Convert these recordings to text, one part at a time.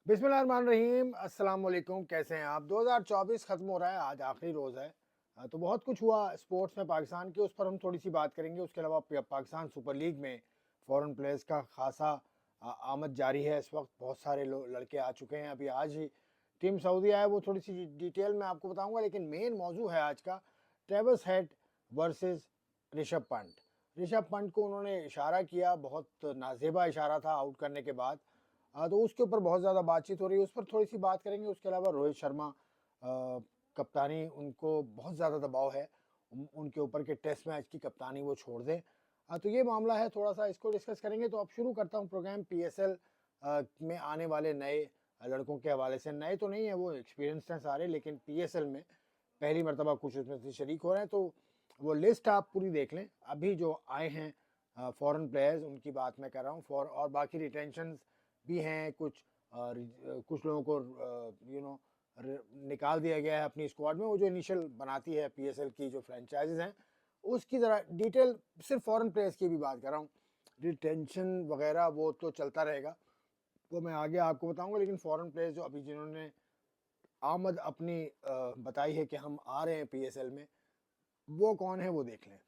बिस्मिल्लाहिर्रहमानिर्रहीम अस्सलाम वालेकुम। कैसे हैं आप? 2024 ख़त्म हो रहा है, आज आखिरी रोज़ है। तो बहुत कुछ हुआ स्पोर्ट्स में पाकिस्तान के, उस पर हम थोड़ी सी बात करेंगे। उसके अलावा पाकिस्तान सुपर लीग में फ़ॉरेन प्लेयर्स का खासा आमद जारी है। इस वक्त बहुत सारे लड़के आ चुके हैं। अभी आज ही टीम सऊदी है, वो थोड़ी सी डिटेल में आपको बताऊंगा, लेकिन मेन मौजू है आज का Travis head versus Rishabh Pant. Rishabh Pant को उन्होंने इशारा किया, बहुत नाजेबा इशारा था आउट करने के बाद। तो उसके ऊपर बहुत ज़्यादा बातचीत हो रही है, उस पर थोड़ी सी बात करेंगे। उसके अलावा रोहित शर्मा कप्तानी, उनको बहुत ज़्यादा दबाव है उनके ऊपर के टेस्ट मैच की कप्तानी वो छोड़ दें। तो ये मामला है, थोड़ा सा इसको डिस्कस करेंगे। तो अब शुरू करता हूँ प्रोग्राम पीएसएल में आने वाले नए लड़कों के हवाले से। नए तो नहीं है, वो एक्सपीरियंस्ड हैं सारे, लेकिन पीएसएल में पहली मरतबा कुछ उसमें से शरीक हो रहे हैं। तो वो लिस्ट आप पूरी देख लें। अभी जो आए हैं फॉरेन प्लेयर्स, उनकी बात मैं कर रहा हूँ। और बाकी रिटेंशन भी हैं कुछ। कुछ लोगों को निकाल दिया गया है अपनी स्क्वाड में। वो जो इनिशियल बनाती है पीएसएल की जो फ्रेंचाइजेज हैं, उसकी ज़रा डिटेल, सिर्फ फॉरेन प्लेयर्स की भी बात कर रहा हूँ। रिटेंशन वगैरह वो तो चलता रहेगा, वो मैं आगे आपको बताऊंगा। लेकिन फॉरेन प्लेयर्स जो अभी जिन्होंने आमद अपनी बताई है कि हम आ रहे हैं पीएसएल में, वो कौन है वो देख लें।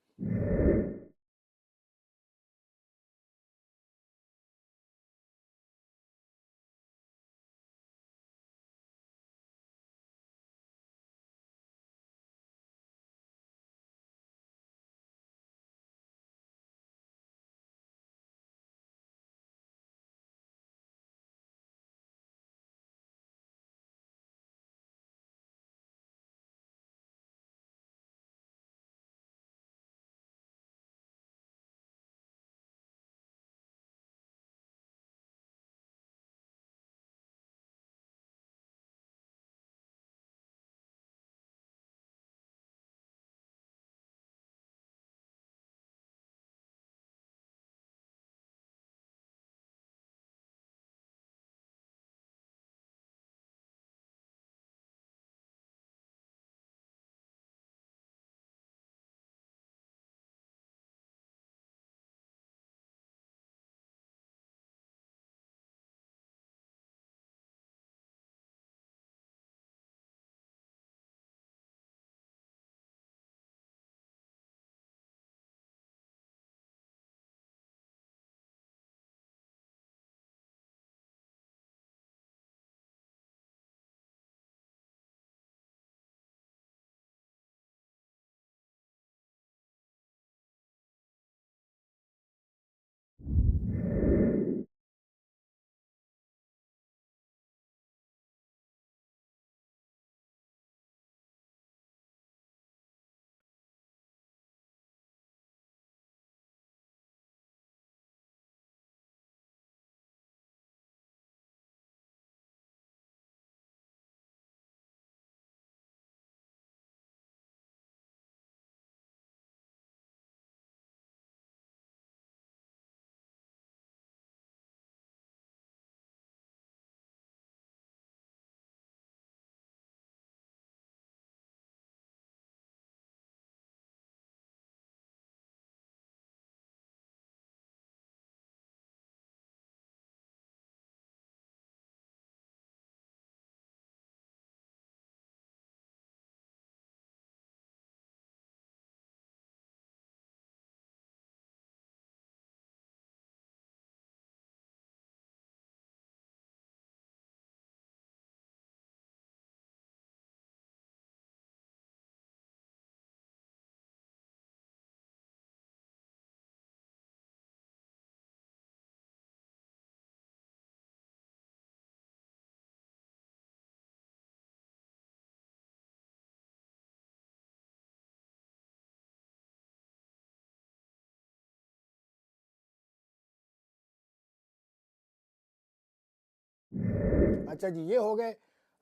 अच्छा जी, ये हो गए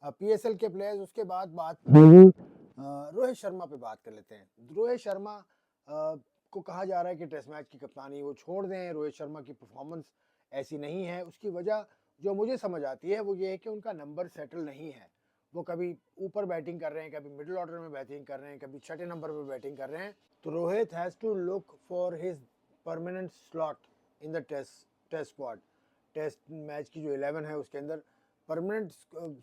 पीएसएल के प्लेयर्स। उसके बाद बात होगी रोहित शर्मा पे। बात कर लेते हैं। रोहित शर्मा को कहा जा रहा है कि टेस्ट मैच की कप्तानी वो छोड़ दें। रोहित शर्मा की परफॉर्मेंस ऐसी नहीं है। उसकी वजह जो मुझे समझ आती है वो ये है कि उनका नंबर सेटल नहीं है। वो कभी ऊपर बैटिंग कर रहे हैं, कभी मिडिल ऑर्डर में बैटिंग कर रहे हैं, कभी छठे नंबर पर बैटिंग कर रहे हैं। तो Rohit has to look for his permanent slot in the test squad. Test match की जो 11 है उसके अंदर परमानेंट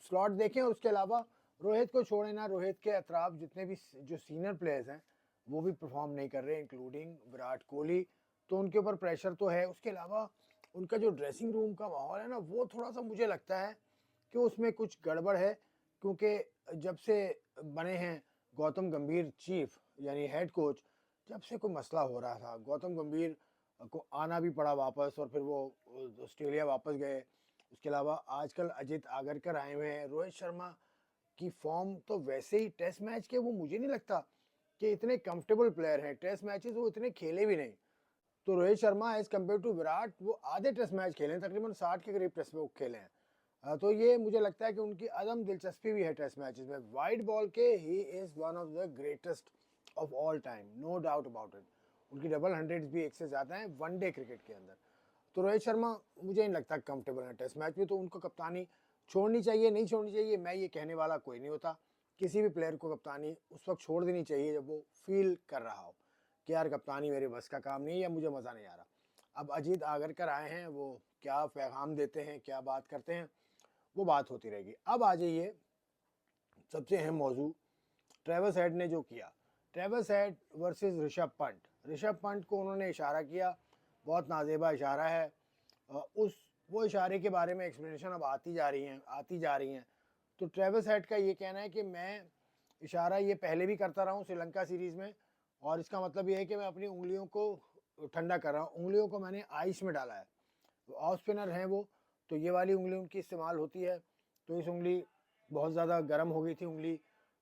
स्लॉट देखें। और उसके अलावा रोहित को छोड़े ना, रोहित के अतराफ जितने भी जो सीनियर प्लेयर्स हैं वो भी परफॉर्म नहीं कर रहे, इंक्लूडिंग विराट कोहली। तो उनके ऊपर प्रेशर तो है। उसके अलावा उनका जो ड्रेसिंग रूम का माहौल है ना, वो थोड़ा सा मुझे लगता है कि उसमें कुछ गड़बड़ है। क्योंकि जब से बने हैं गौतम गंभीर चीफ यानी हेड कोच, जब से कोई मसला हो रहा था, गौतम गंभीर को आना भी पड़ा वापस और फिर वो ऑस्ट्रेलिया वापस गए। उसके अलावा आजकल अजित आगरकर आए हुए हैं। रोहित शर्मा की फॉर्म तो वैसे ही टेस्ट मैच के, वो मुझे नहीं लगता कि इतने कंफर्टेबल प्लेयर हैं। टेस्ट मैचेस वो इतने खेले भी नहीं। तो Rohit Sharma as compared to Virat, वो आधे टेस्ट मैच खेले हैं, तकरीबन 60 के करीब टेस्ट मैच खेले हैं। तो ये मुझे लगता है कि उनकी अदम दिलचस्पी भी है टेस्ट मैचेस में। वाइड बॉल के ही is one of the greatest of all time, no doubt about it. उनकी डबल हंड्रेड्स भी एक से ज़्यादा हैं वनडे क्रिकेट के अंदर। तो रोहित शर्मा मुझे नहीं लगता कंफर्टेबल है टेस्ट मैच में। तो उनको कप्तानी छोड़नी चाहिए, नहीं छोड़नी चाहिए, मैं ये कहने वाला कोई नहीं होता। किसी भी प्लेयर को कप्तानी उस वक्त छोड़ देनी चाहिए जब वो फील कर रहा हो कि यार कप्तानी मेरे बस का काम नहीं है या मुझे मज़ा नहीं आ रहा। अब अजीत आगरकर आए हैं, वो क्या पैगाम देते हैं, क्या बात करते हैं, वो बात होती रहेगी। अब आ जाइए सबसे अहम मौजू, ट्रेविस हेड ने जो किया। Travis head versus Rishabh Pant. Rishabh Pant को उन्होंने इशारा किया, बहुत नाजेबा इशारा है। उस वो इशारे के बारे में एक्सप्लेनेशन अब आती जा रही हैं। तो ट्रेविस हेड का ये कहना है कि मैं इशारा ये पहले भी करता रहा हूँ श्रीलंका सीरीज़ में, और इसका मतलब ये है कि मैं अपनी उंगलियों को ठंडा कर रहा हूँ। उंगलियों को मैंने आइस में डाला है। ऑफ स्पिनर हैं वो, तो ये वाली उंगली उनकी इस्तेमाल होती है। तो इस उंगली बहुत ज़्यादा गर्म हो गई थी उंगली,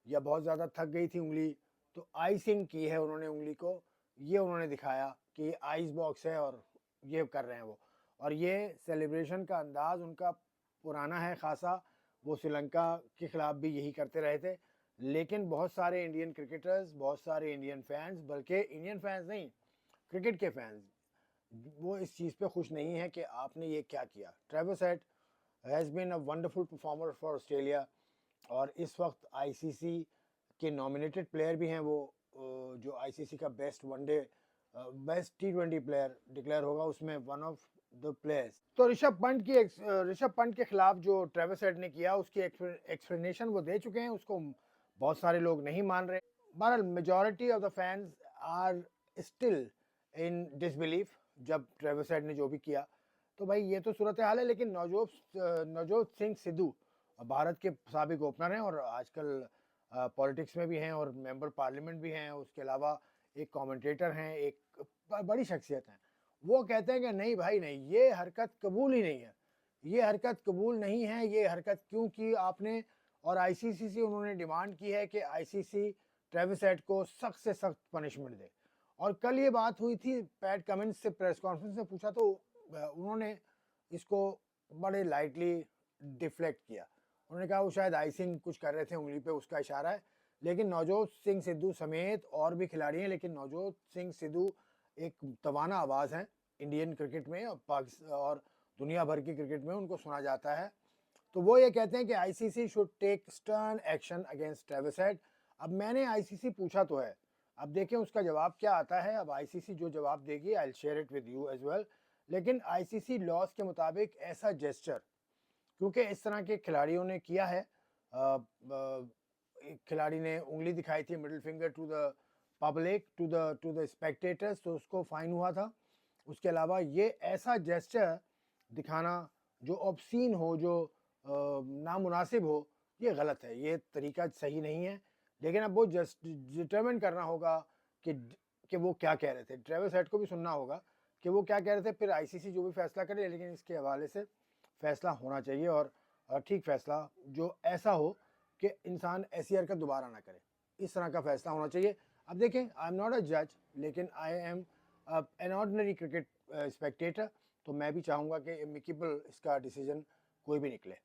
या बहुत ज़्यादा थक गई थी उंगली, तो आइसिंग की है उन्होंने उंगली को। ये उन्होंने दिखाया कि ये आइस बॉक्स है और ये कर रहे हैं वो। और ये सेलिब्रेशन का अंदाज़ उनका पुराना है खासा। वो श्रीलंका के ख़िलाफ़ भी यही करते रहे थे। लेकिन बहुत सारे इंडियन क्रिकेटर्स, बहुत सारे इंडियन फैंस, बल्कि इंडियन फैंस नहीं, क्रिकेट के फैंस, वो इस चीज़ पे खुश नहीं है कि आपने ये क्या किया। Travis Head has been a wonderful performer for Australia, और इस वक्त आईसीसी के नॉमिनेटेड प्लेयर भी हैं वो। जो आईसीसी का बेस्ट वनडे, बेस्ट टी20 प्लेयर डिक्लेयर होगा, उसमें वन ऑफ द प्लेयर्स। तो ऋषभ पंत के खिलाफ जो ट्रेविस हेड ने किया, उसकी एक्सप्लेनेशन वो दे चुके हैं। उसको बहुत सारे लोग नहीं मान रहे। बहरहाल majority of the fans are still in disbelief जब ट्रेविस हेड ने जो भी किया। तो भाई ये तो सूरत हाल है। लेकिन नवजोत सिंह सिद्धू भारत के साबिक ओपनर हैं और आजकल पॉलिटिक्स में भी हैं और मेंबर पार्लियामेंट भी हैं। उसके अलावा एक कमेंटेटर हैं, एक बड़ी शख्सियत हैं। वो कहते हैं कि नहीं भाई नहीं, ये हरकत कबूल ही नहीं है, ये हरकत कबूल नहीं है। ये हरकत क्यों की आपने? और आईसीसी से उन्होंने डिमांड की है कि आईसीसी ट्रेविस हेड को सख्त से सख्त पनिशमेंट दे। और कल ये बात हुई थी, पैट कमिंस से प्रेस कॉन्फ्रेंस में पूछा तो उन्होंने इसको बड़े लाइटली डिफ्लेक्ट किया। उन्होंने कहा वो शायद आइसिंग कुछ कर रहे थे उंगली पे, उसका इशारा है। लेकिन नवजोत सिंह सिद्धू समेत और भी खिलाड़ी हैं, लेकिन नवजोत सिंह सिद्धू एक तवाना आवाज़ है इंडियन क्रिकेट में और पाकिस्तान और दुनिया भर की क्रिकेट में उनको सुना जाता है। तो वो ये कहते हैं कि ICC should take stern action against Travis Head. अब मैंने आईसीसी पूछा तो है, अब देखें उसका जवाब क्या आता है। अब आईसीसी जो जवाब देगी, I will share it with you as well. लेकिन आईसीसी लॉज के मुताबिक ऐसा जेस्चर, क्योंकि इस तरह के खिलाड़ियों ने किया है, एक खिलाड़ी ने उंगली दिखाई थी, middle finger to the public, to the spectators, तो उसको फाइन हुआ था। उसके अलावा ये ऐसा जेस्चर दिखाना जो ऑब्सीन हो, जो नामुनासिब हो, ये गलत है, ये तरीका सही नहीं है। लेकिन अब वो जस्ट डिटरमिन करना होगा कि वो क्या कह रहे थे। ट्रेविस हेड को भी सुनना होगा कि वो क्या कह रहे थे, फिर आईसीसी जो भी फैसला करे। लेकिन इसके हवाले से फैसला होना चाहिए, और ठीक फैसला जो ऐसा हो कि इंसान ऐसी हरकत दोबारा ना करे, इस तरह का फैसला होना चाहिए। अब देखें, आई एम नॉट अ जज, लेकिन I am an ordinary cricket Spectator. तो मैं भी चाहूँगा कि एमिकेबल इसका डिसीजन कोई भी निकले।